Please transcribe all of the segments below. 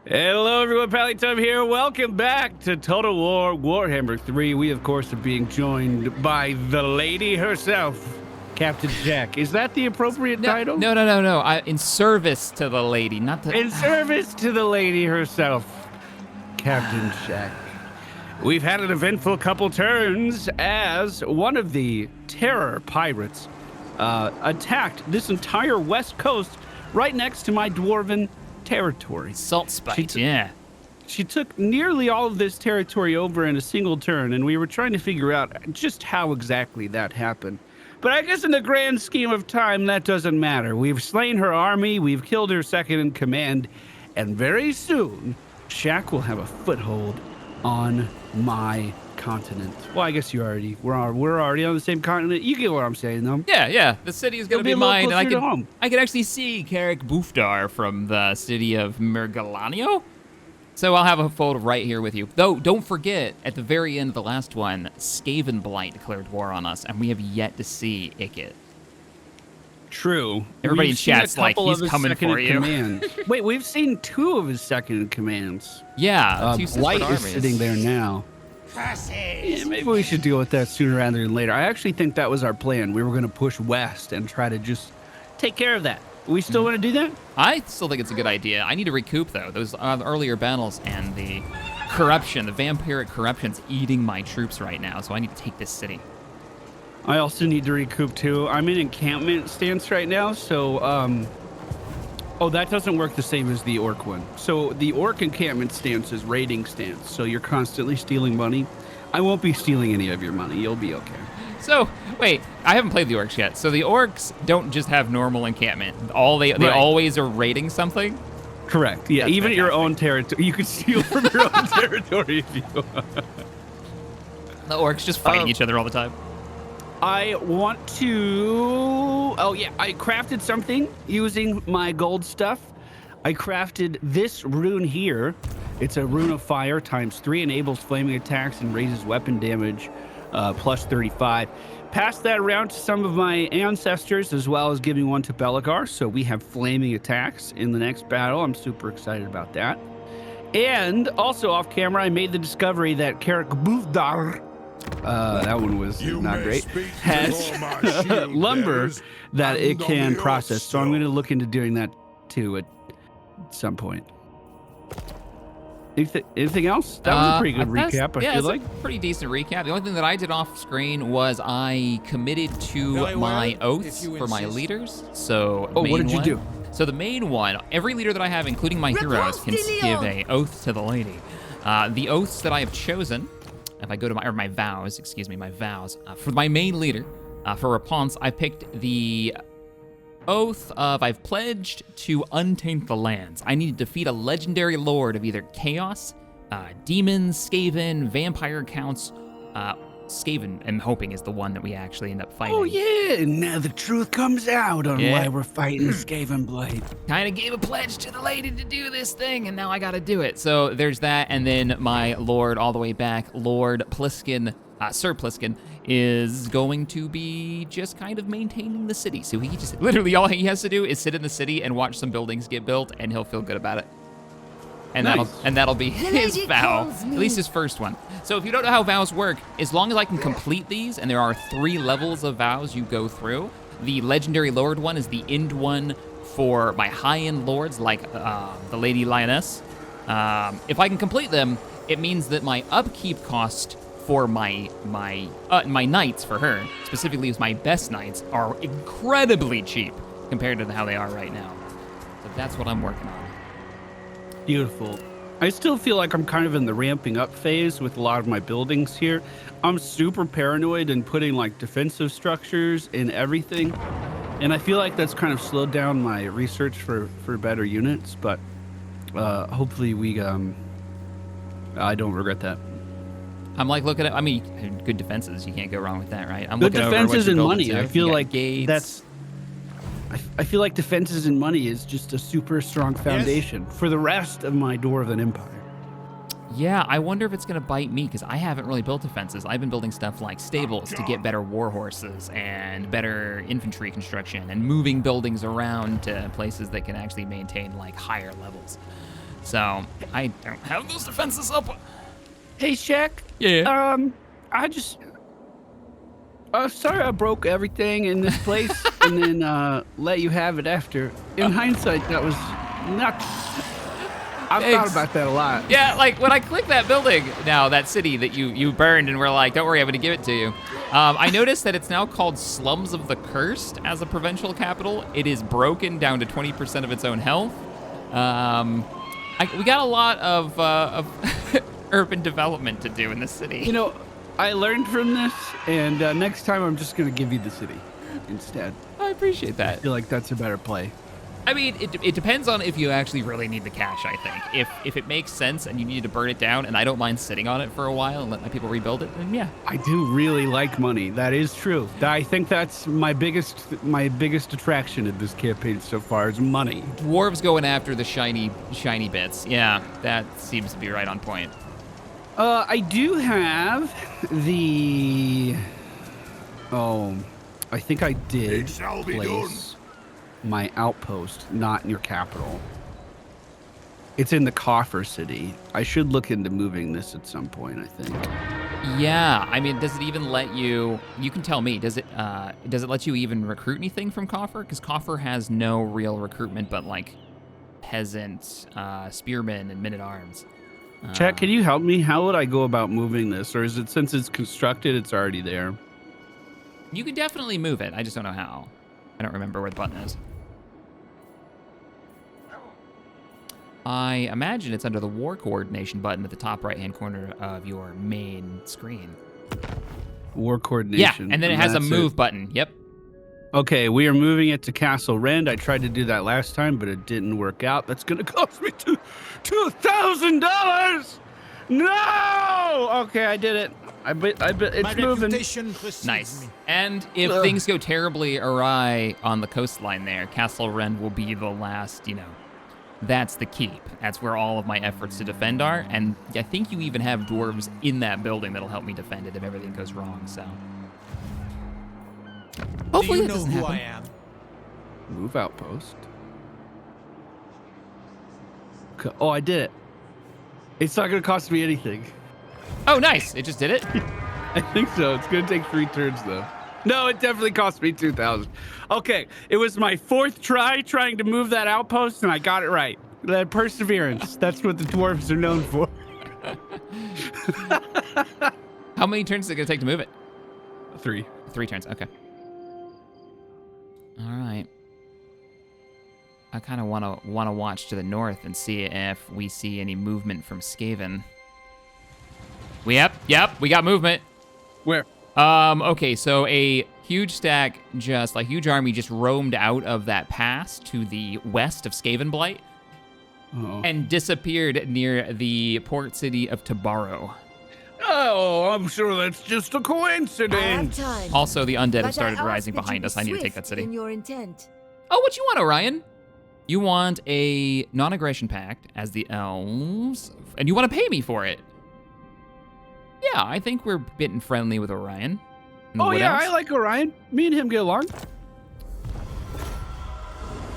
Hello everyone, Pallytime here. Welcome back to Total War Warhammer 3. We, of course, are being joined by the lady herself, Captain Jack. Is that the appropriate title? No. In service to the lady, not the... In service to the lady herself, Captain Jack. We've had an eventful couple turns as one of the terror pirates attacked this entire west coast right next to my dwarven territory. Salt spite, yeah. She took nearly all of this territory over in a single turn, and we were trying to figure out just how exactly that happened. But I guess in the grand scheme of time, that doesn't matter. We've slain her army, we've killed her second in command, and very soon, Shaq will have a foothold on my continent. Well, I guess we're already on the same continent. You get what I'm saying, though. Yeah. The city is going to be mine, and I can actually see Carrick Boufdar from the city of Mergalanio. So I'll have a fold right here with you. Though, don't forget, at the very end of the last one, Skaven Blight declared war on us, and we have yet to see Ikit. True. Everybody in chat's like, he's coming for you. Wait, we've seen two of his second in commands. Yeah, two Blight armies. is sitting there now. Yeah, maybe we should deal with that sooner rather than later. I actually think that was our plan. We were going to push west and try to just take care of that. We still want to do that? I still think it's a good idea. I need to recoup, though. Those earlier battles and the corruption, the vampiric corruption's eating my troops right now, so I need to take this city. I also need to recoup, too. I'm in encampment stance right now, so... Oh, that doesn't work the same as the orc one. So the orc encampment stance is raiding stance, so you're constantly stealing money. I won't be stealing any of your money. You'll be okay. So, wait, I haven't played the orcs yet. So the orcs don't just have normal encampment. They always are raiding something? Correct. Yeah, That's even fantastic. your own territory. You can steal from your own territory if you want. The orcs just fighting each other all the time. I want to... Oh, yeah. I crafted something using my gold stuff. I crafted this rune here. It's a rune of fire ×3, enables flaming attacks and raises weapon damage plus 35. Passed that around to some of my ancestors, as well as giving one to Belagar. So we have flaming attacks in the next battle. I'm super excited about that. And also off camera, I made the discovery that Carrick Boufdar... that one was not great. Has lumber that it can process, so I'm going to look into doing that too at some point. Anything else? That was a pretty good recap. I feel like a pretty decent recap. The only thing that I did off screen was I committed to my oaths for my leaders. So, what did you do? So the main one, every leader that I have, including my heroes, can give a oath to the lady. The oaths that I have chosen. If I go to my vows, for my main leader, for Rapunzel, I picked the oath of I've pledged to untaint the lands. I need to defeat a legendary lord of either chaos, demons, Skaven, vampire counts. Skaven, I'm hoping, is the one that we actually end up fighting. Oh yeah, now the truth comes out on why we're fighting Skaven Blight. Kind of gave a pledge to the lady to do this thing, and now I gotta do it. So there's that, and then my lord all the way back, Lord Pliskin, Sir Pliskin, is going to be just kind of maintaining the city. So he just, literally all he has to do is sit in the city and watch some buildings get built, and he'll feel good about it. And that'll be his vow, at least his first one. So if you don't know how vows work, as long as I can complete these, and there are 3 levels of vows you go through, the legendary lord one is the end one for my high-end lords, like the Lady Lioness. If I can complete them, it means that my upkeep cost for my knights for her, specifically as my best knights, are incredibly cheap compared to how they are right now. So that's what I'm working on. Beautiful. I still feel like I'm kind of in the ramping up phase with a lot of my buildings here. I'm super paranoid and putting like defensive structures in everything. And I feel like that's kind of slowed down my research for better units, but hopefully I don't regret that. I'm like looking at, good defenses, you can't go wrong with that, right? I'm good looking defenses over and money. Too. I feel like gates. I feel like defenses and money is just a super strong foundation for the rest of my Dwarven Empire. Yeah, I wonder if it's going to bite me, because I haven't really built defenses. I've been building stuff like stables to get better war horses and better infantry construction and moving buildings around to places that can actually maintain like higher levels. So I don't have those defenses up. Hey, Shaq. Yeah. I just. Sorry I broke everything in this place and then let you have it after. In hindsight, that was not. I've thought about that a lot. Yeah, like when I click that building now, that city that you burned, and we're like, don't worry, I'm gonna give it to you. I noticed that it's now called Slums of the Cursed as a provincial capital. It is broken down to 20% of its own health. We got a lot of urban development to do in this city. You know, I learned from this, and next time I'm just gonna give you the city instead. I appreciate I that. feel like that's a better play. I mean, it depends on if you actually really need the cash, I think. If it makes sense and you need to burn it down, and I don't mind sitting on it for a while and let my people rebuild it, then yeah. I do really like money. That is true. I think that's my biggest attraction in this campaign so far is money. Dwarves going after the shiny bits. Yeah, that seems to be right on point. I do have the. Oh, I think I did It shall be place my outpost not in your capital. It's in the coffer city. I should look into moving this at some point, I think. Yeah, I mean, does it even let you? You can tell me. Does it let you even recruit anything from Coffer? Because Coffer has no real recruitment, but like peasants, spearmen, and men-at-arms. Chat, can you help me? How would I go about moving this? Or is it, since it's constructed, it's already there? You can definitely move it. I just don't know how. I don't remember where the button is. I imagine it's under the war coordination button at the top right-hand corner of your main screen. War coordination. Yeah, and then it has a that's move button. Yep. Okay, we are moving it to Castle Rend. I tried to do that last time, but it didn't work out. That's going to cost me $2,000. No! Okay, I did it. I bet it's My moving. reputation precedes Nice. me. And if things go terribly awry on the coastline there, Castle Rend will be the last, that's the keep. That's where all of my efforts to defend are. And I think you even have dwarves in that building that'll help me defend it if everything goes wrong, so. Hopefully Do you that know doesn't who happen. I am? Move outpost. Oh, I did it. It's not going to cost me anything. Oh, nice. It just did it? I think so. It's going to take 3 turns, though. No, it definitely cost me 2,000. Okay, it was my 4th try trying to move that outpost, and I got it right. That perseverance. That's what the dwarves are known for. How many turns is it going to take to move it? 3. 3 turns. Okay. All right. I kind of want to watch to the north and see if we see any movement from Skaven. Yep, we got movement. Where? Okay, so a huge huge army just roamed out of that pass to the west of Skavenblight and disappeared near the port city of Tabaro. Oh, I'm sure that's just a coincidence. Also, the undead have But started I ask rising that you behind be us. I need to take swift that city. in your intent. Oh, what you want, Orion? You want a non-aggression pact as the elves, and you want to pay me for it. Yeah, I think we're getting friendly with Orion. and the Oh, Wood yeah, Elves. I like Orion. Me and him get along.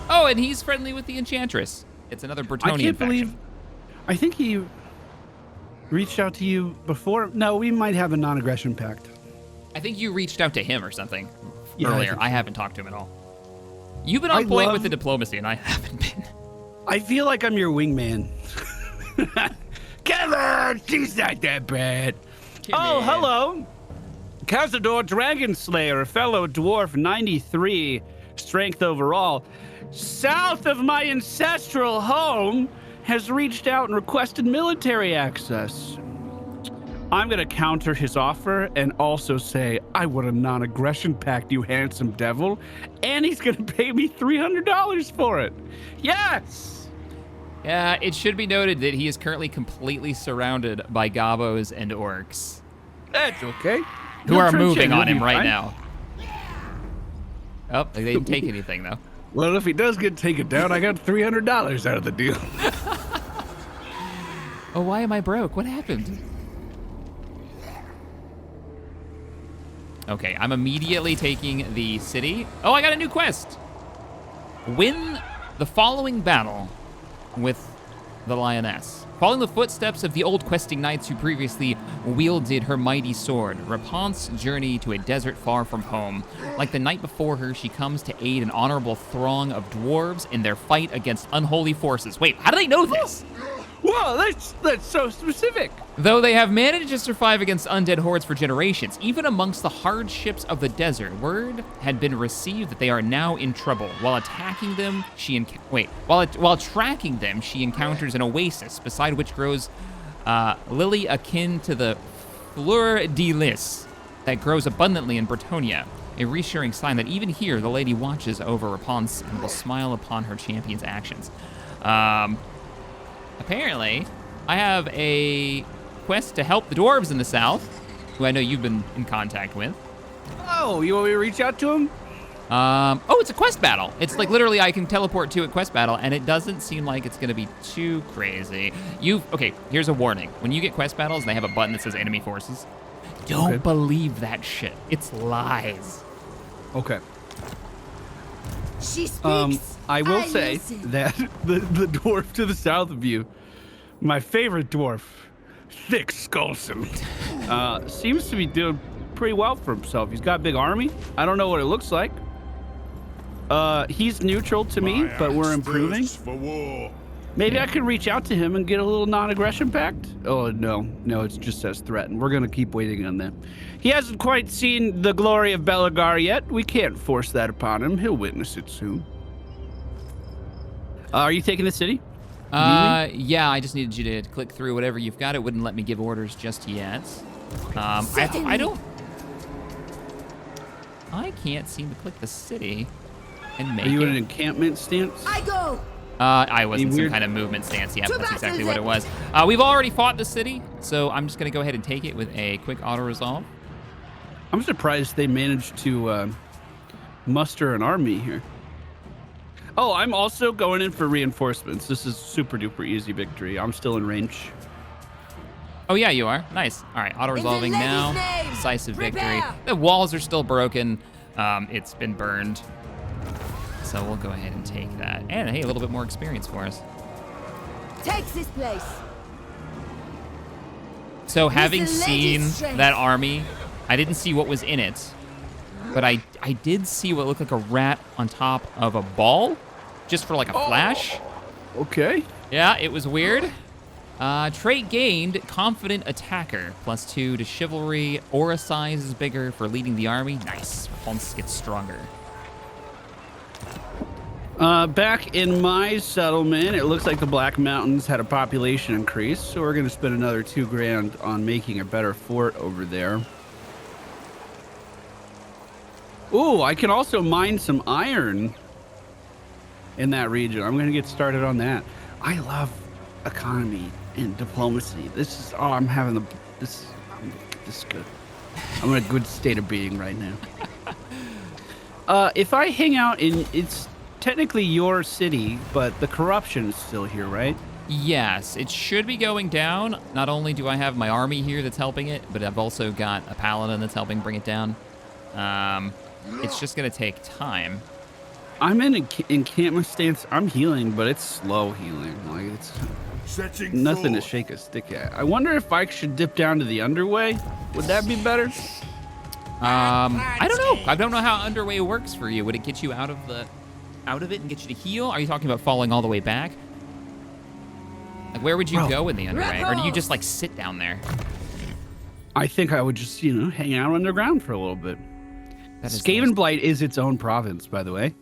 Oh, and he's friendly with the Enchantress. It's another Bretonnian I can't faction. believe. I think he reached out to you before. No, we might have a non-aggression pact. I think you reached out to him or something Yeah, I earlier. think I so. haven't talked to him at all. You've been on point with the diplomacy, and I haven't been. I feel like I'm your wingman. Come on, she's not that bad. Oh, hello. Cazador Dragonslayer, a fellow dwarf, 93 strength overall. South of my ancestral home, has reached out and requested military access. I'm going to counter his offer and also say, I want a non-aggression pact, you handsome devil. And he's going to pay me $300 for it. Yes! It should be noted that he is currently completely surrounded by gobos and orcs, That's okay. who No are trench moving yet, on he'll him be right fine. now. Oh, they didn't take anything, though. Well, if he does get taken down, I got $300 out of the deal. Oh, why am I broke? What happened? Okay, I'm immediately taking the city. Oh, I got a new quest. Win the following battle with the lioness. Following the footsteps of the old questing knights who previously wielded her mighty sword, Rapunzel's journey to a desert far from home. Like the night before her, she comes to aid an honorable throng of dwarves in their fight against unholy forces. Wait, how do they know this? Whoa, that's so specific. Though they have managed to survive against undead hordes for generations, even amongst the hardships of the desert, word had been received that they are now in trouble. While tracking them, she encounters an oasis beside which grows lily akin to the fleur de lis that grows abundantly in Bretonia. A reassuring sign that even here, the lady watches over Rapunzel and will smile upon her champion's actions. Apparently, I have a quest to help the dwarves in the south, who I know you've been in contact with. Oh, you want me to reach out to him? It's a quest battle. It's like literally I can teleport to a quest battle, and it doesn't seem like it's gonna be too crazy. Okay, here's a warning. When you get quest battles, they have a button that says enemy forces. Don't believe that shit. It's lies. Okay. She speaks. I will say listen. that the dwarf to the south of you, my favorite dwarf, Thick Skullson, seems to be doing pretty well for himself. He's got a big army. I don't know what it looks like. He's neutral to me, but we're improving. Maybe I could reach out to him and get a little non-aggression pact. Oh, no, it just says threaten. We're going to keep waiting on that. He hasn't quite seen the glory of Belagar yet. We can't force that upon him. He'll witness it soon. Are you taking the city? Yeah, I just needed you to click through whatever you've got. It wouldn't let me give orders just yet. I can't seem to click the city and make it. Are you in an encampment stance? I go. I was in some kind of movement stance. Yeah, that's exactly what it was. We've already fought the city, so I'm just going to go ahead and take it with a quick auto-resolve. I'm surprised they managed to muster an army here. Oh, I'm also going in for reinforcements. This is super duper easy victory. I'm still in range. Oh, yeah, you are. Nice. All right, auto-resolving now. name, Decisive prepare. victory. The walls are still broken. It's been burned. So we'll go ahead and take that. And, hey, a little bit more experience for us. Takes this place. So having With the seen lady's strength. that army, I didn't see what was in it, but I did see what looked like a rat on top of a ball, just for like a flash. Okay. Yeah, it was weird. Trait gained, confident attacker, +2 to chivalry. Aura size is bigger for leading the army. Nice. Pulse gets stronger. Back in my settlement, it looks like the Black Mountains had a population increase, so we're going to spend another $2 grand on making a better fort over there. Ooh, I can also mine some iron in that region. I'm going to get started on that. I love economy and diplomacy. This is, I'm having this is good. I'm in a good state of being right now. If I hang out in, it's technically your city, but the corruption is still here, right? Yes, it should be going down. Not only do I have my army here that's helping it, but I've also got a paladin that's helping bring it down. It's just gonna take time. I'm in encampment stance. I'm healing, but it's slow healing. Like it's nothing to shake a stick at. I wonder if I should dip down to the underway. Would that be better? I don't know. I don't know how underway works for you. Would it get you out of it and get you to heal? Are you talking about falling all the way back? Like, where would you go in the underway? Or do you just, like, sit down there? I think I would just, hang out underground for a little bit. Skaven Blight is its own province, by the way.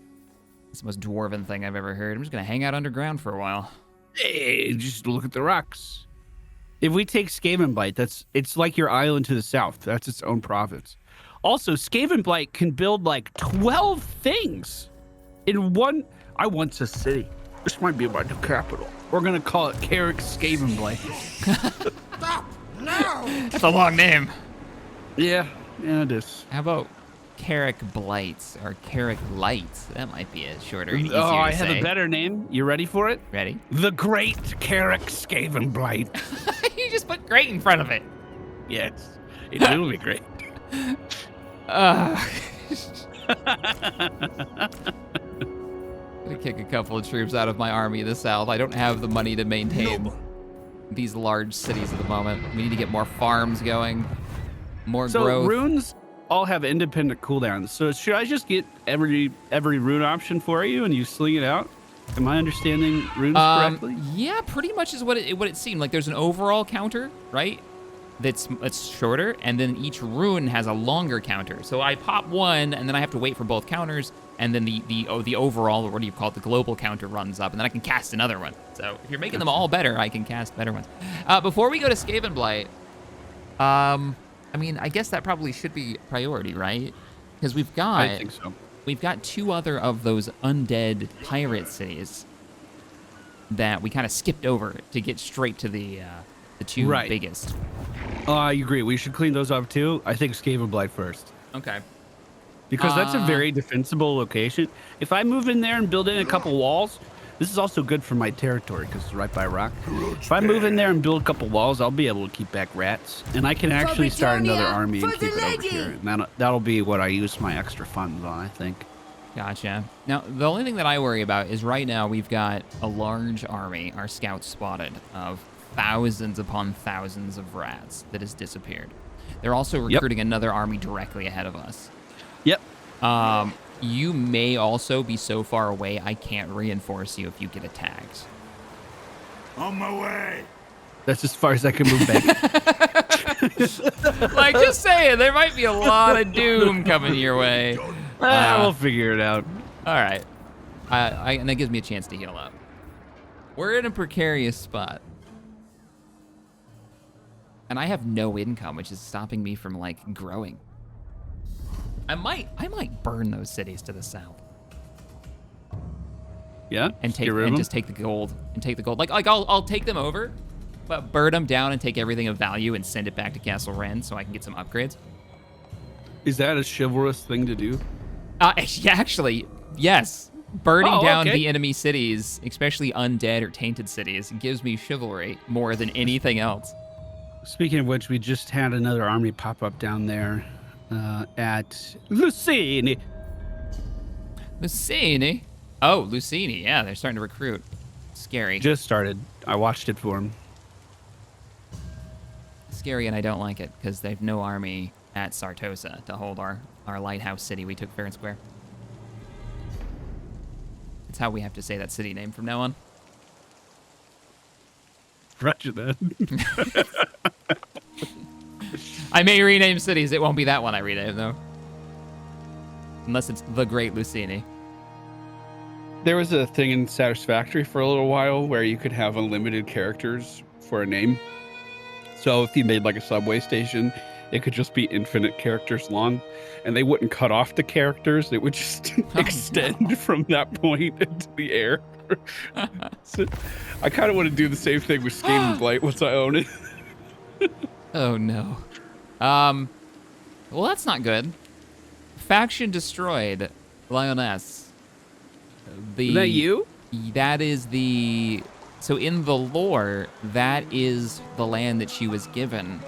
It's the most dwarven thing I've ever heard. I'm just going to hang out underground for a while. Hey, just look at the rocks. If we take Skaven Blight, it's like your island to the south. That's its own province. Also, Skaven Blight can build, like, 12 things in one. I want a city. This might be my new capital. We're going to call it Carrick Skaven Blight. Stop! No! That's a long name. Yeah, it is. How about Carrick Blights or Carrick Lights? That might be a shorter and easier Oh, I to have say. a better name. You ready for it? Ready? The Great Carrick Skaven Blight. You just put great in front of it. Yes, it will be great. gonna kick a couple of troops out of my army in the south. I don't have the money to maintain these large cities at the moment. We need to get more farms going, more So growth. runes all have independent cooldowns. So should I just get every rune option for you and you sling it out? Am I understanding runes correctly? Yeah, pretty much is what it seemed. Like there's an overall counter, right? That's shorter, and then each rune has a longer counter. So I pop one, and then I have to wait for both counters, and then the overall, or what do you call it, the global counter runs up, and then I can cast another one. So if you're making them all better, I can cast better ones. Before we go to Skaven Blight, I mean, I guess that probably should be priority, right? Because I think so. we've got 2 other of those undead pirate cities that we kind of skipped over to get straight to the 2 Right. biggest. I agree. We should clean those up too. I think Skaven Blight first. Okay. Because that's a very defensible location. If I move in there and build in a couple walls, this is also good for my territory because it's right by rock. If I move in there and build a couple walls, I'll be able to keep back rats. And I can actually start another Britannia, army and for keep the it over lady! here. And that'll be what I use my extra funds on, I think. Gotcha. Now, the only thing that I worry about is right now we've got a large army, our scouts spotted, of thousands upon thousands of rats that has disappeared. They're also recruiting another army directly ahead of us. Yep. You may also be so far away I can't reinforce you if you get attacked. On my way. That's as far as I can move back. Like, just saying, there might be a lot of doom coming your way. We'll figure it out. All right. And that gives me a chance to heal up. We're in a precarious spot. And I have no income, which is stopping me from, like, growing. I might burn those cities to the south. Yeah. And get rid of them? just take the gold. Like I'll take them over, but burn them down and take everything of value and send it back to Castle Ren so I can get some upgrades. Is that a chivalrous thing to do? Yeah, actually, yes. Burning down okay. the enemy cities, especially undead or tainted cities, gives me chivalry more than anything else. Speaking of which, we just had another army pop up down there at Lucini. Lucini? Oh, Lucini. Yeah, they're starting to recruit. Scary. Just started. I watched it for him. Scary, and I don't like it because they have no army at Sartosa to hold our lighthouse city we took fair and square. It's how we have to say that city name from now on. Roger that. I may rename cities. It won't be that one I rename, though. Unless it's the Great Lucini. There was a thing in Satisfactory for a little while where you could have unlimited characters for a name. So if you made like a subway station, it could just be infinite characters long, and they wouldn't cut off the characters. It would just extend from that point into the air. So I kind of want to do the same thing with Skaven Blight once I own it. Oh, no. Well, that's not good. Faction destroyed. Lioness. Is that you? That is the... So in the lore, that is the land that she was given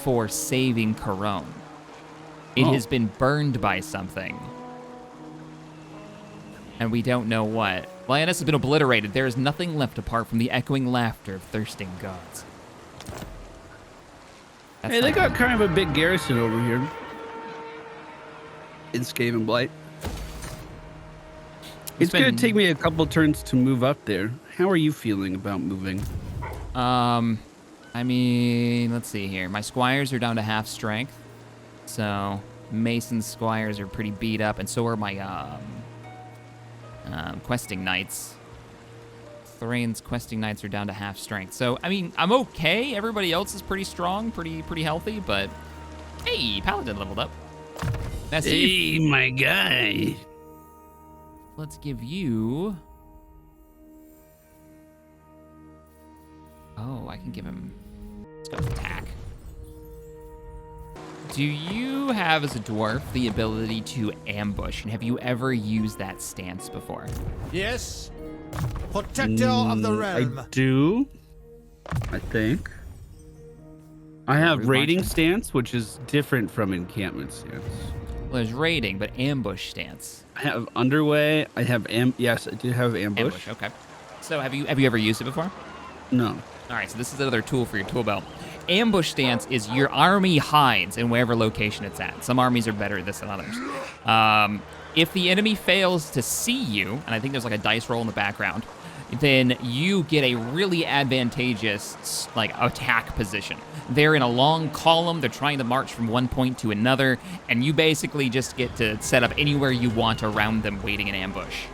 for saving Corone. It has been burned by something. And we don't know what. Lioness has been obliterated. There is nothing left apart from the echoing laughter of thirsting gods. That's Hey, they not got kind of a big garrison over here in Skaven Blight. It's going to take me a couple turns to move up there. How are you feeling about moving? I mean, let's see here. My squires are down to half strength. So Mason's squires are pretty beat up, and so are my questing knights. Thoraine's questing knights are down to half strength. So, I mean, I'm okay. Everybody else is pretty strong, pretty healthy, but hey, Paladin leveled up. That's Hey, my guy. Let's give you... Oh, I can give him... Let's go with attack. Do you have, as a dwarf, the ability to ambush? And have you ever used that stance before? Yes. Protector of the realm. I do, I think. I have Rude raiding marching. stance, which is different from encampment stance. Well, there's raiding, but ambush stance. I have underway. I have yes, I do have ambush. Okay. So have you ever used it before? No. All right, so this is another tool for your tool belt. Ambush stance is your army hides in wherever location it's at. Some armies are better at this than others. If the enemy fails to see you, and I think there's like a dice roll in the background, then you get a really advantageous like attack position. They're in a long column. They're trying to march from one point to another, and you basically just get to set up anywhere you want around them, waiting in ambush.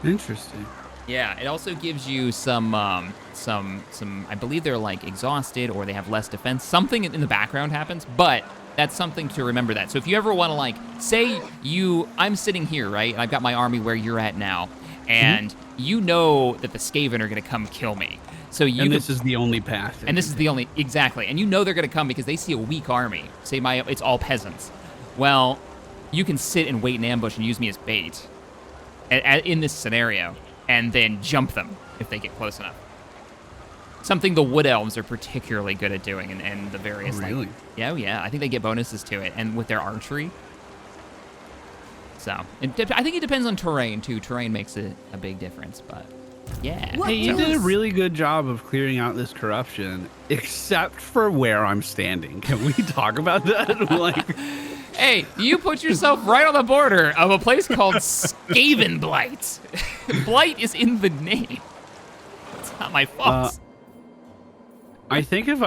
Interesting. Yeah, it also gives you some. I believe they're like exhausted or they have less defense. Something in the background happens, but that's something to remember that. So if you ever want to like, say I'm sitting here, right? I've got my army where you're at now, and you know that the Skaven are going to come kill me. So this is the only path. And this is the only, exactly. And you know they're going to come because they see a weak army. Say it's all peasants. Well, you can sit and wait in ambush and use me as bait in this scenario, and then jump them if they get close enough. Something the wood elves are particularly good at doing, and the various really? Yeah, I think they get bonuses to it, and with their archery. So I think it depends on terrain too. Terrain makes a big difference, but yeah. What Hey, you did a really good job of clearing out this corruption, except for where I'm standing. Can we talk about that? Like, hey, you put yourself right on the border of a place called Skaven Blight. Blight is in the name. It's not my fault. I think if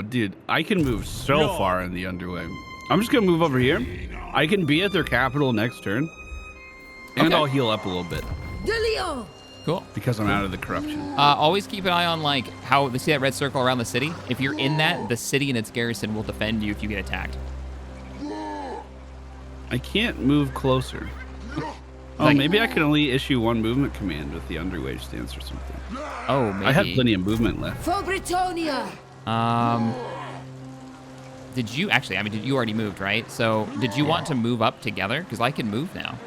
dude, I can move so far in the underway. I'm just gonna move over here. I can be at their capital next turn, and Okay. I'll heal up a little bit De Leon. Cool. because I'm out of the corruption. Always keep an eye on like how they see that red circle around the city. If you're in that, the city and its garrison will defend you if you get attacked. I can't move closer. Oh, Like- maybe I can only issue one movement command with the underway stance or something. Oh, maybe. I have plenty of movement left. For Britonia. Did you actually? I mean, you already moved, right? So, did you want to move up together? Because I can move now.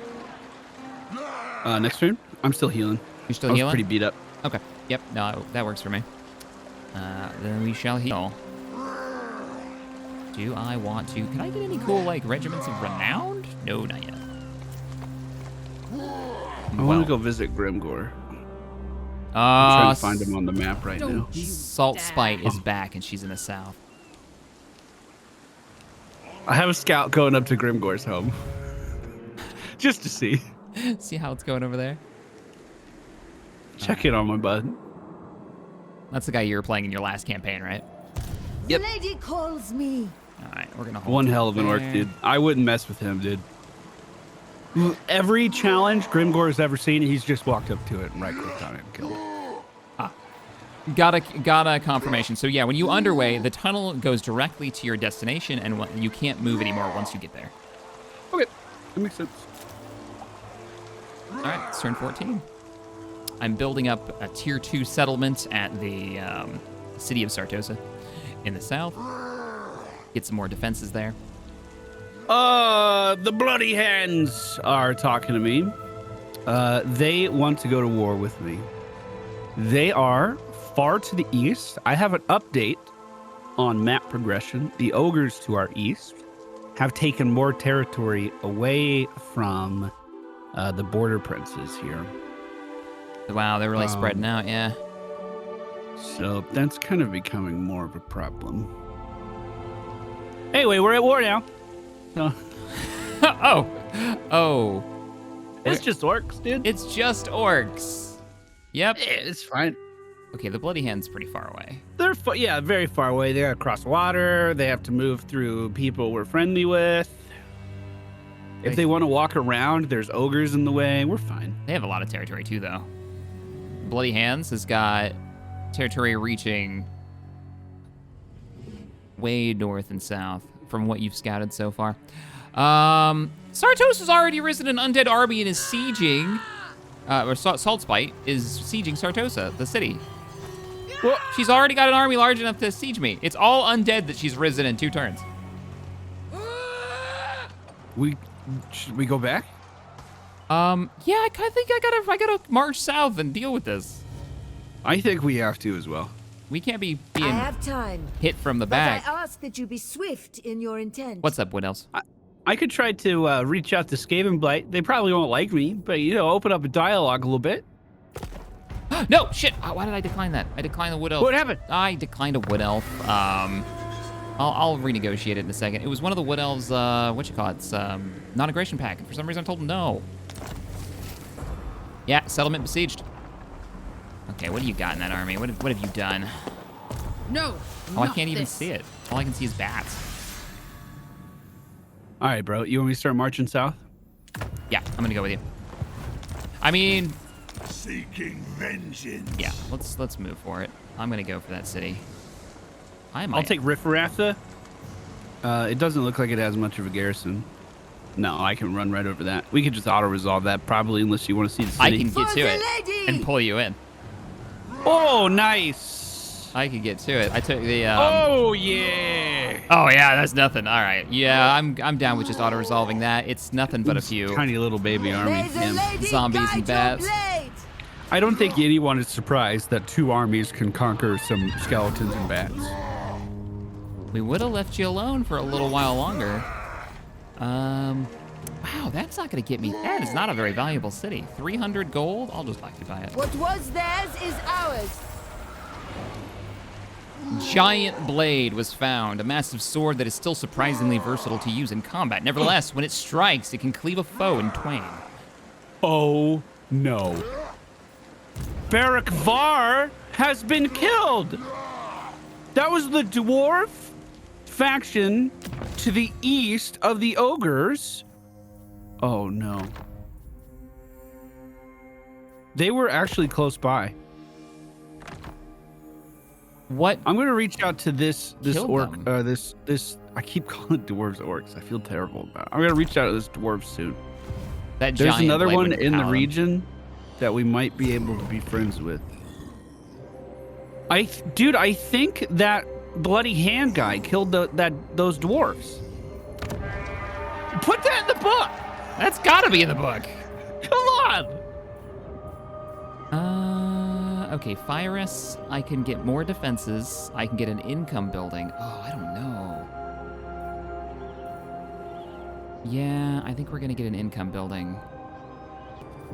Next turn, I'm still healing. You're still I was healing? pretty beat up. Okay. Yep. No, that works for me. Then we shall heal. Do I want to? Can I get any cool like regiments of renowned? No, not yet. I want to go visit Grimgore. I'm trying to find him on the map right now. Salt Spite is back, and she's in the south. I have a scout going up to Grimgore's home. Just to see. See how it's going over there? Check in on my bud. That's the guy you were playing in your last campaign, right? Yep. The lady calls me. All right, we're gonna hold One you hell of an orc, there. dude. I wouldn't mess with him, dude. Every challenge Grimgore's ever seen, he's just walked up to it and right-clicked on it and killed it. Got a confirmation. So yeah, when you underway, the tunnel goes directly to your destination, and you can't move anymore once you get there. Okay, that makes sense. All right, it's turn 14. I'm building up a tier 2 settlement at the city of Sartosa in the south. Get some more defenses there. The Bloody Hands are talking to me. They want to go to war with me. They are far to the east. I have an update on map progression. The ogres to our east have taken more territory away from the border princes here. Wow, they're really spreading out, yeah. So that's kind of becoming more of a problem. Anyway, we're at war now. So Oh. it's just orcs, dude. It's just orcs. Yep. It's fine. Okay, the Bloody Hand's pretty far away. They're very far away. They gotta cross water. They have to move through people we're friendly with. If they want to walk around, there's ogres in the way. We're fine. They have a lot of territory too, though. Bloody Hands has got territory reaching way north and south from what you've scouted so far. Sartos has already risen an undead army and is sieging, or Salt Spite is sieging Sartosa, the city. Well, she's already got an army large enough to siege me. It's all undead that she's risen in 2 turns. Should we go back? Yeah, I think I gotta march south and deal with this. I think we have to as well. We can't be I being have time. hit from the But back. I ask that you be swift in your intent. What's up, Wood Elves? I could try to reach out to Skaven Blight. They probably won't like me, but open up a dialogue a little bit. No, shit. Why did I decline that? I declined the wood elf. What happened? I declined a wood elf. I'll renegotiate it in a second. It was one of the wood elves, non-aggression pack. And for some reason I told him no. Yeah, settlement besieged. Okay, what do you got in that army? What have you done? No. Oh, I can't even see it. All I can see is bats. All right, bro. You want me to start marching south? Yeah, I'm gonna go with you. I mean, Seeking vengeance. yeah, let's move for it. I'm gonna go for that city. I'll take Riffrafa. It doesn't look like it has much of a garrison. No, I can run right over that. We could just auto-resolve that probably, unless you want to see the city. I can get For to the it lady! and pull you in. Oh, nice. I could get to it. I took the. Oh yeah. Oh yeah, that's nothing. All right. Yeah, I'm down with just auto-resolving that. It's nothing but a few. Tiny little baby army. May the Yeah. lady Zombies and guide bats. your blade. I don't think anyone is surprised that 2 armies can conquer some skeletons and bats. We would have left you alone for a little while longer. Wow, that's not gonna get me. That is not a very valuable city. 300 gold. I'll just occupy it. What was theirs is ours. Giant blade was found, a massive sword that is still surprisingly versatile to use in combat. Nevertheless, when it strikes, it can cleave a foe in twain. Oh no. Barak Var has been killed. That was the dwarf faction to the east of the ogres. Oh no. They were actually close by. What? I'm gonna reach out to this Killed orc. them. This I keep calling it dwarves orcs. I feel terrible about it. I'm gonna reach out to this dwarf soon. That There's giant another blade one would in the power them. region that we might be able to be friends with. I think that bloody hand guy killed those dwarves. Put that in the book. That's gotta be in the book. Come on. Okay, Fyrus, I can get more defenses. I can get an income building. Oh, I don't know. Yeah, I think we're gonna get an income building.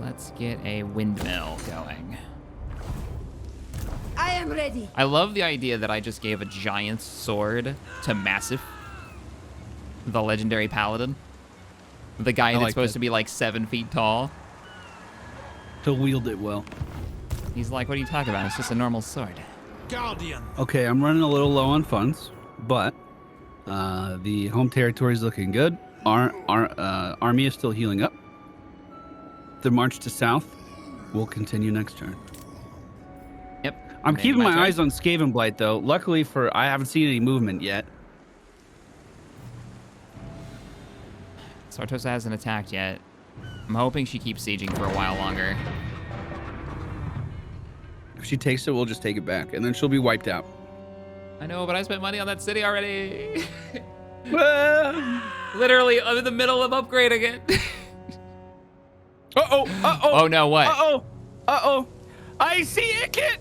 Let's get a windmill going. I am ready. I love the idea that I just gave a giant sword to Massif, the legendary paladin. The guy that's like supposed that. to be like 7 feet tall. He'll wield it well. He's like, what are you talking about? It's just a normal sword. Guardian. Okay, I'm running a little low on funds, but the home territory is looking good. Our army is still healing up. The march to south will continue next turn. Yep. I'm And keeping my turn. eyes on Skaven Blight, though. Luckily I haven't seen any movement yet. Sartosa hasn't attacked yet. I'm hoping she keeps sieging for a while longer. If she takes it, we'll just take it back, and then she'll be wiped out. I know, but I spent money on that city already. Uh-oh, Literally, I'm in the middle of upgrading it. uh-oh. Oh no, what? Uh-oh. I see Ikit.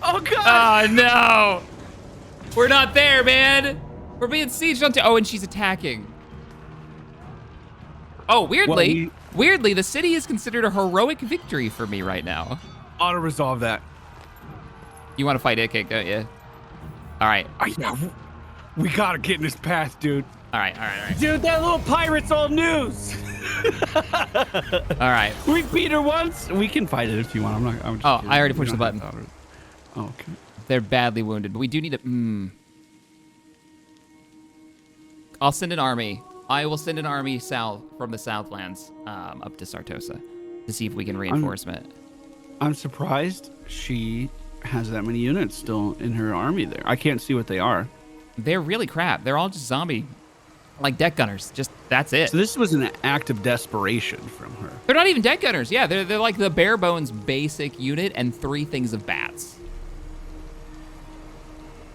Oh, God. Oh no! We're not there, man. We're being sieged onto. Oh, and she's attacking. Oh, weirdly, the city is considered a heroic victory for me right now. Auto-resolve that. You want to fight Ikik, don't you? All right, We gotta get in this path, dude. all right. Dude, that little pirate's old news. All right. We beat her once. We can fight it if you want. I'm just Oh, kidding. I already We pushed the don't button. have to auto- Oh, okay. They're badly wounded, but we do need to. I'll send an army. I will send an army south from the Southlands up to Sartosa to see if we can reinforcement. I'm surprised she has that many units still in her army there. I can't see what they are. They're really crap. They're all just zombie, like deck gunners. Just that's it. So this was an act of desperation from her. They're not even deck gunners. Yeah, they're like the bare bones basic unit and 3 things of bats.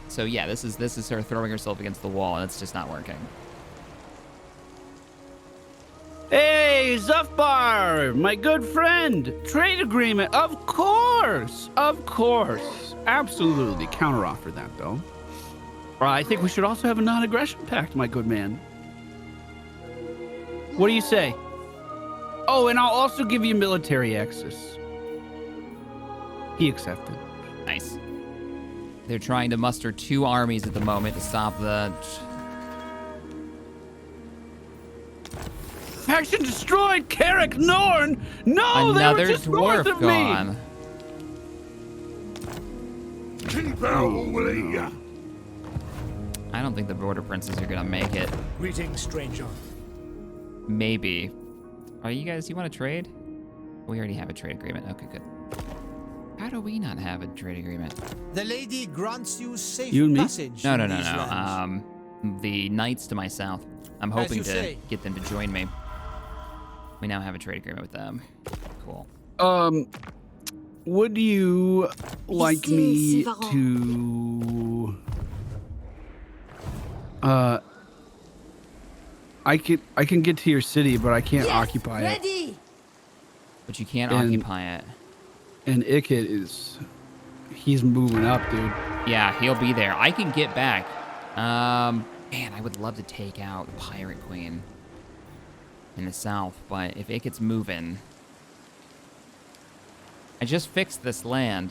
So yeah, this is her throwing herself against the wall, and it's just not working. Hey, Zufbar, my good friend. Trade agreement, of course. Absolutely. Counteroffer that, though. I think we should also have a non-aggression pact, my good man. What do you say? Oh, and I'll also give you military access. He accepted. Nice. They're trying to muster 2 armies at the moment to stop the... Faction destroyed! Carrick Norn! No, Another they were just dwarf north of gone. me! I don't think the border princes are gonna make it. Greetings, stranger. Maybe. Are you guys, you want to trade? We already have a trade agreement. Okay, good. How do we not have a trade agreement? The lady grants you safe You and me? passage. No, in no, no, these no. lands. The knights to my south. I'm As hoping you to say. get them to join me. We now have a trade agreement with them. Cool. Would you like me Ici, to... I can get to your city, but I can't Yes, occupy it. ready. But you can't And- occupy it. And Ikit is... He's moving up, dude. Yeah, he'll be there. I can get back. Man, I would love to take out the Pirate Queen in the south, but if it gets moving... I just fixed this land.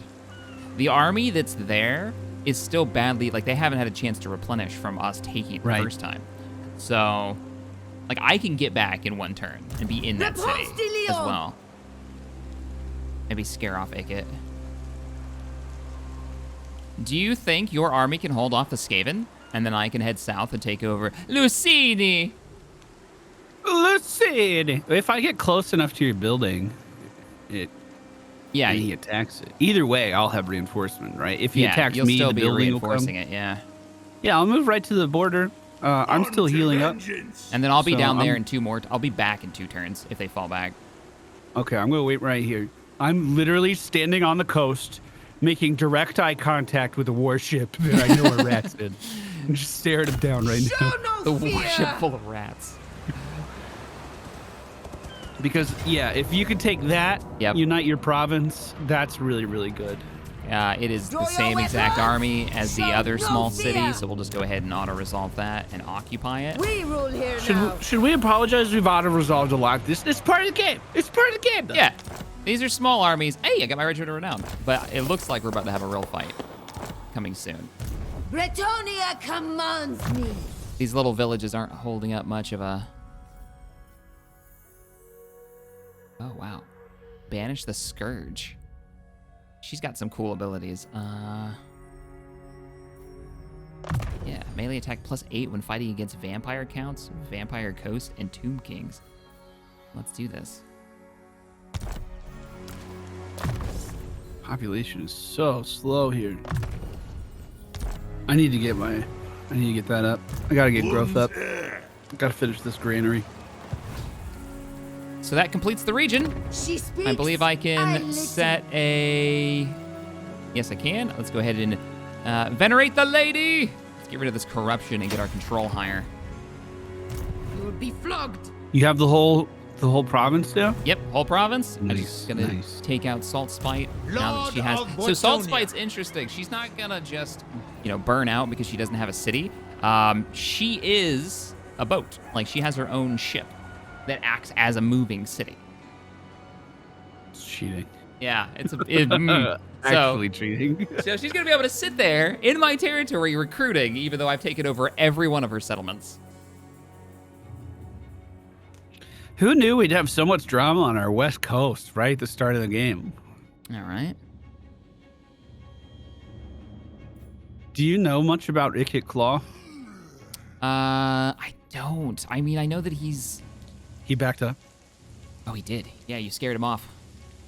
The army that's there is still badly... Like, they haven't had a chance to replenish from us taking it the Right. first time. So, like, I can get back in 1 turn and be in that city Réponse de as Lyon. well. Maybe scare off Ikit. Do you think your army can hold off the Skaven? And then I can head south and take over Lucini? Let's see. If I get close enough to your building, Yeah, he attacks it. Either way, I'll have reinforcement, right? If he attacks you'll me, still the be building will come. reinforcing it, yeah. Yeah, I'll move right to the border. I'm still healing up. And then I'll be So down there I'm- in 2 more. I'll be back in 2 turns if they fall back. Okay, I'm gonna wait right here. I'm literally standing on the coast, making direct eye contact with a warship that I know are rats in. I'm just staring him down right Show now. no The fear. warship full of rats. Because yeah, if you could take that, Yep. unite your province, that's really, really good. It is the Draw your same exact weapons. army as the Show other no small fear. city, so we'll just go ahead and auto-resolve that and occupy it. We rule here now. Should we apologize? We've auto-resolved a lot. This part of the game. It's part of the game, though. Yeah, these are small armies. Hey, I got my Regiment of Renown. But it looks like we're about to have a real fight coming soon. Bretonia commands me. These little villages aren't holding up much of a... Oh, wow. Banish the Scourge. She's got some cool abilities. Yeah, melee attack +8 when fighting against vampire counts, vampire coast, and tomb kings. Let's do this. Population is so slow here. I need to get that up. I gotta get growth up. Gotta finish this granary. So that completes the region. She speaks. I believe I can listen. set a... Yes, I can. Let's go ahead and venerate the lady. Let's get rid of this corruption and get our control higher. You will be flogged. You have the whole province now? Yep, whole province. I'm Nice, just gonna nice. take out Salt Spite now that Lord she has. of So Salt Botonia. Spite's interesting. She's not gonna just, burn out because she doesn't have a city. She is a boat. Like she has her own ship that acts as a moving city. It's cheating. Yeah, it's Actually cheating. So she's gonna be able to sit there in my territory recruiting, even though I've taken over every one of her settlements. Who knew we'd have so much drama on our west coast right at the start of the game? All right. Do you know much about Ikit Claw? I don't. I mean, I know that he's. He backed up. Oh, he did. Yeah, you scared him off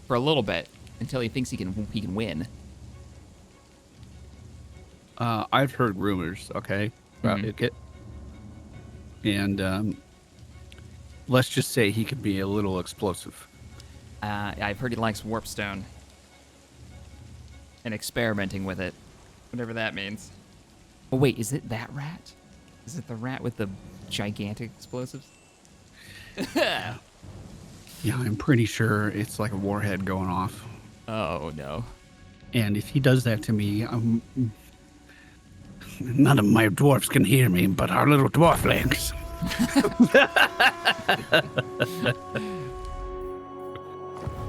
for a little bit until he thinks he can win. I've heard rumors, okay, about Ikit. And let's just say he could be a little explosive. I've heard he likes warpstone and experimenting with it, whatever that means. Oh wait, is it that rat? Is it the rat with the gigantic explosives? Yeah, I'm pretty sure it's like a warhead going off. Oh no. And if he does that to me, none of my dwarfs can hear me, but our little dwarflings.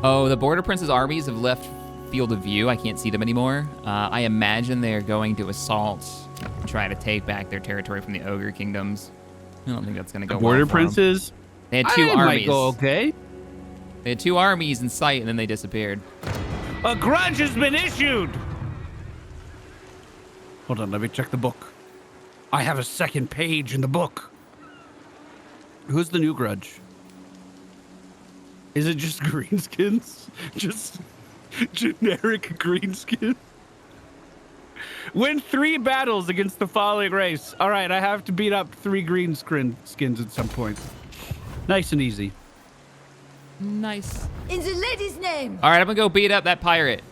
Oh, the Border Prince's armies have left field of view. I can't see them anymore. I imagine they're going to assault and try to take back their territory from the Ogre Kingdoms. I don't think that's going to go Border well for 'em. Princes. They had two I might armies. go okay. They had 2 armies in sight, and then they disappeared. A grudge has been issued. Hold on, let me check the book. I have a second page in the book. Who's the new grudge? Is it just greenskins? Just generic greenskin? Win 3 battles against the following race. All right, I have to beat up 3 greenskins at some point. Nice and easy. Nice. In the lady's name. All right, I'm going to go beat up that pirate.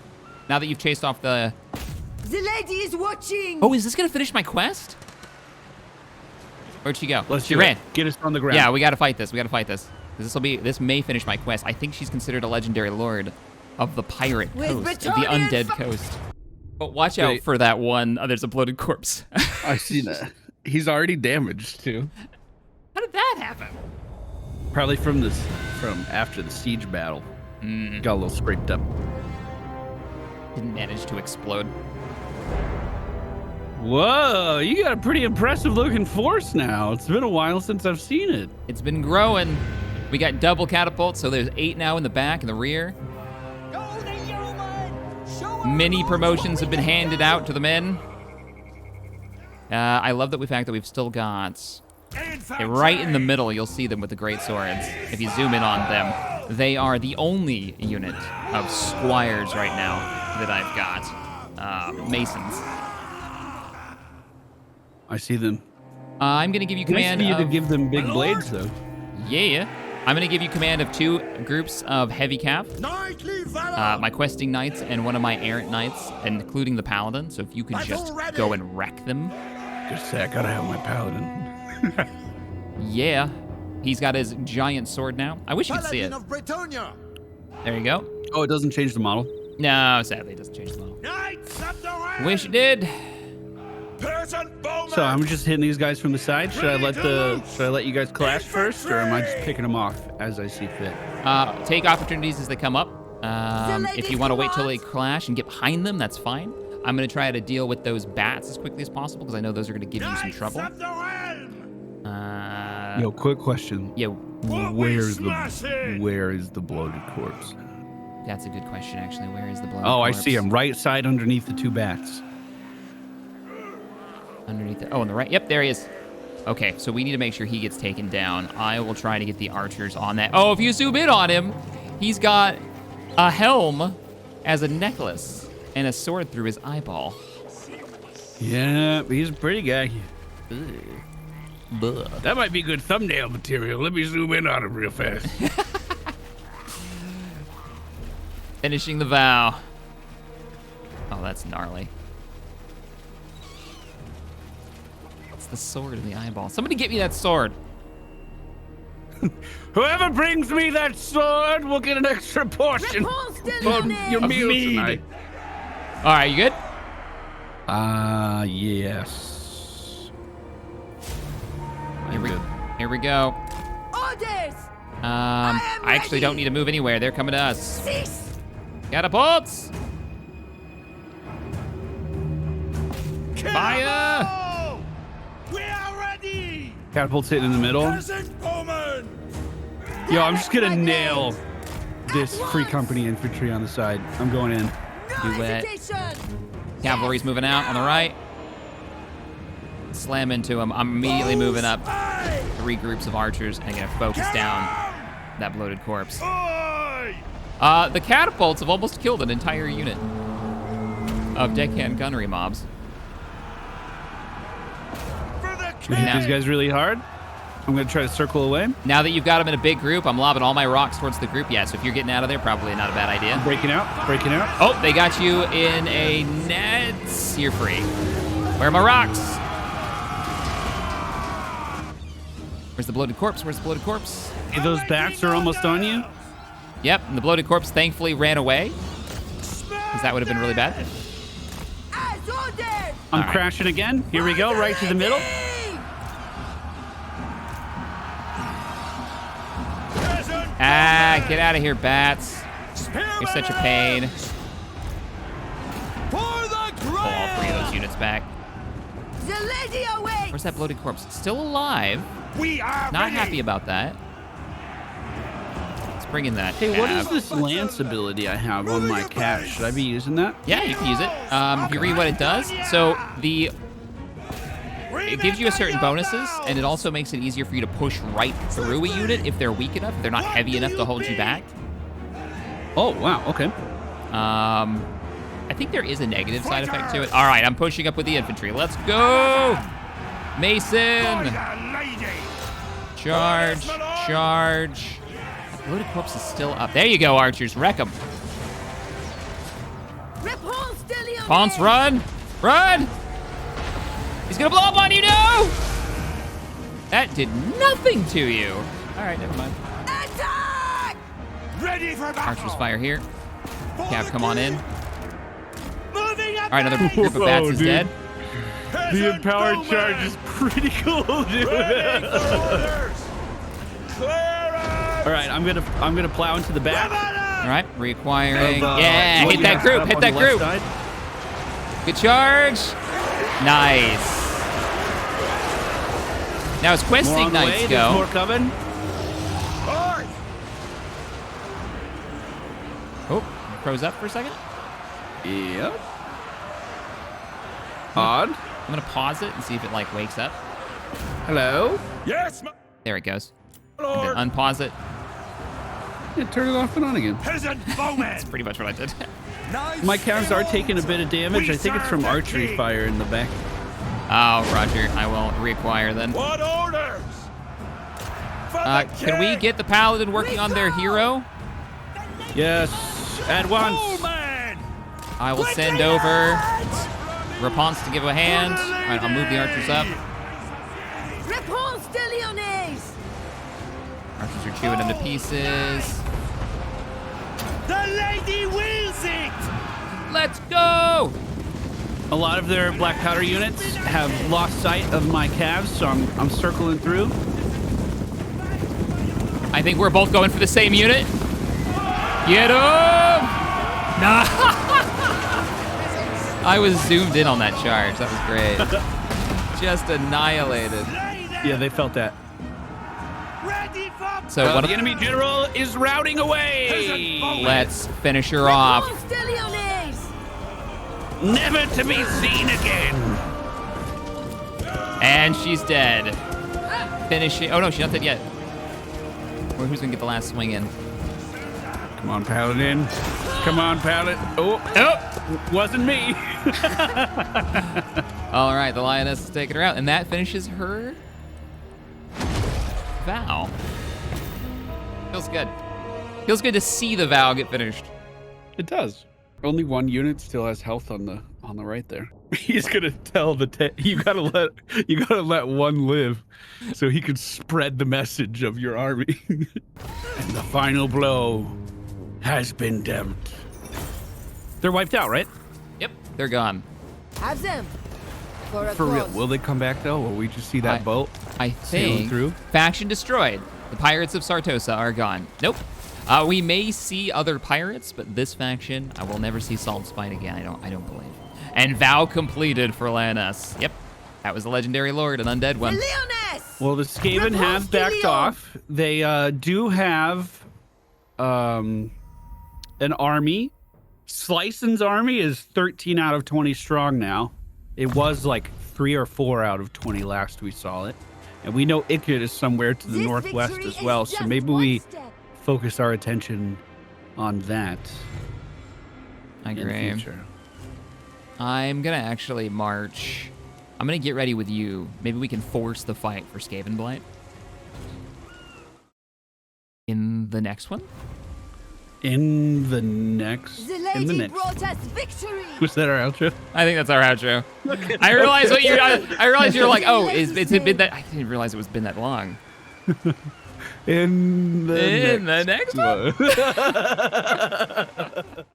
Now that you've chased off the... The lady is watching. Oh, is this going to finish my quest? Where'd she go? Let's She do ran. it. Get us on the ground. Yeah, we got to fight this. We got to fight this. This may finish my quest. I think she's considered a legendary lord of the pirate With coast, of the Bretonian undead coast. But watch out Wait. for that one. Oh, there's a bloated corpse. I see that. He's already damaged too. How did that happen? Probably from after the siege battle. Got a little scraped up. Didn't manage to explode. Whoa, you got a pretty impressive looking force now. It's been a while since I've seen it. It's been growing. We got double catapults, so there's 8 now in the back and the rear. Many promotions have been handed out to the men. I love the fact that we've still got... right in the middle, you'll see them with the great swords. If you zoom in on them, they are the only unit of squires right now that I've got. Masons. I see them. I'm gonna give you Nice command of you to of... give them big blades, though. Yeah. I'm gonna give you command of 2 groups of heavy cav. Knightly valor. My questing knights and one of my errant knights, including the paladin. So if you can just go and wreck them. Just say I gotta have my paladin. Yeah. He's got his giant sword now. I wish you could see it. Paladin of Bretonia. There you go. Oh, it doesn't change the model. No, sadly, it doesn't change the model. Knights of the realm. Wish it did. Peasant bowman. So I'm just hitting these guys from the side. Should I let you guys clash first, or am I just picking them off as I see fit? Take opportunities as they come up. If you want to wait till they clash and get behind them, that's fine. I'm going to try to deal with those bats as quickly as possible because I know those are going to give you some trouble. Knights of the realm. Yo, quick question. Yeah, Where's the bloated corpse? that's a good question, actually. Where is the blood? Oh, I see him. Right side underneath the 2 bats. Underneath it. Oh, on the right. Yep, there he is. Okay, so we need to make sure he gets taken down. I will try to get the archers on that. Oh, if you zoom in on him, he's got a helm as a necklace and a sword through his eyeball. Yeah, he's a pretty guy. That might be good thumbnail material. Let me zoom in on him real fast. Finishing the vow. Oh, that's gnarly. It's the sword in the eyeball. Somebody get me that sword. Whoever brings me that sword will get an extra portion Réponse de of l'honneur. your meal mead. tonight. All right, you good? Yes. Here we go. Orders. I actually don't need to move anywhere. They're coming to us. Cease. Catapults! Fire! We are ready. Catapult's hitting in the middle. Peasant bowman. Yo, I'm just gonna nail this free company infantry on the side. I'm going in. No Do it. hesitation. Cavalry's moving out on the right. Slam into him. I'm immediately moving up 3 groups of archers and gonna focus down that bloated corpse. The catapults have almost killed an entire unit of deckhand gunnery mobs. We hit these guys really hard. I'm gonna try to circle away. Now that you've got them in a big group, I'm lobbing all my rocks towards the group. Yeah, so if you're getting out of there, probably not a bad idea. Breaking out. Oh, they got you in a net. You're free. Where are my rocks? Where's the bloated corpse? Hey, those bats are almost on you. Yep, and the bloated corpse thankfully ran away, because that would have been really bad. As ordered. I'm All right. crashing again. Here we go, right to the middle. Ah, get out of here, bats. You're such a pain. For the Pull all 3 of those units back. The lady awaits. Where's that bloated corpse? It's still alive. We are Not ready. happy about that. Let's bring in that. Hey, what is cav. this lance ability I have on my cat? Should I be using that? Yeah, you can use it. If you read what it does, so it gives you a certain bonuses, and it also makes it easier for you to push right through a unit if they're weak enough, if they're not heavy enough to hold you back. Oh, wow. Okay. I think there is a negative side effect to it. All right, I'm pushing up with the infantry. Let's go! Mason! Charge, charge. The bloated corpse is still up. There you go, archers. Wreck them. Repulse de Lyonnaise. Ponce, run! Run! He's gonna blow up on you, no! That did nothing to you. All right, never mind. Attack! Ready for battle. Archers fire here. Cav, come on in. Moving up. All right, another group of bats is dude. dead. The empowered charge is pretty cool, dude. Ready for orders. Clearance. All right, I'm gonna plow into the back. All right, reacquiring. Of, Yeah, what hit you that have group, up hit on that the left group. side. Good charge. Nice. Now as More questing on the way. knights There's go. more coming. North. Oh, froze up for a second. Yep. Odd. I'm gonna pause it and see if it like wakes up. Hello. Yes, my There it goes. lord. And then unpause it. Yeah, turn it off and on again. Peasant bowman. Pretty much what I did. Nice My calves are taking a bit of damage. I think it's from archery fire in the back. Oh, Roger. I will reacquire then. What orders? For the Can we king. get the paladin working on their hero? Yes. At once. Bowman. I will send over Rapunzel to give a hand. All right, I'll move the archers up. Repulse de Lyonnaise. Archers are chewing them to pieces. The lady wills it. Let's go! A lot of their black powder units have lost sight of my calves, so I'm circling through. I think we're both going for the same unit. Get him! Nah. I was zoomed in on that charge. That was great. Just annihilated. Yeah, they felt that. Ready for So what? The enemy general is routing away. Let's finish her off. Repulse de Lyonnaise. Never to be seen again. And she's dead. Finishing. Oh no, she's not dead yet. Or who's gonna get the last swing in? Come on, Paladin. Come on, Paladin. Oh, wasn't me. All right, the lioness is taking her out, and that finishes her vow. Feels good. Feels good to see the vow get finished. It does. Only one unit still has health on the right there. He's gonna tell you gotta let one live, so he could spread the message of your army. And the final blow has been dealt. They're wiped out, right? Yep, they're gone. Have them. For a For real. cause. Will they come back though? Will we just see that boat? I Sailing think through? faction destroyed. The pirates of Sartosa are gone. Nope. We may see other pirates, but this faction, I will never see Salt Spine again. I don't believe. And vow completed for Lannis. Yep, that was the legendary lord, an undead The one. Lyonnaise. Well, the Skaven have backed off. They do have an army. Slicen's army is 13 out of 20 strong now. It was like 3 or 4 out of 20 last we saw it. And we know Ikit is somewhere to the This northwest victory as is well, so just maybe one we step. focus our attention on that I in the agree. future. I'm gonna actually march. I'm gonna get ready with you. Maybe we can force the fight for Skaven Blight. In the next one? In the next. The In lady the next. brought us victory. Was that our outro? I think that's our outro. I realized what you. I realized you're like, oh, it's been that. I didn't realize it was been that long. In the In the next one. one.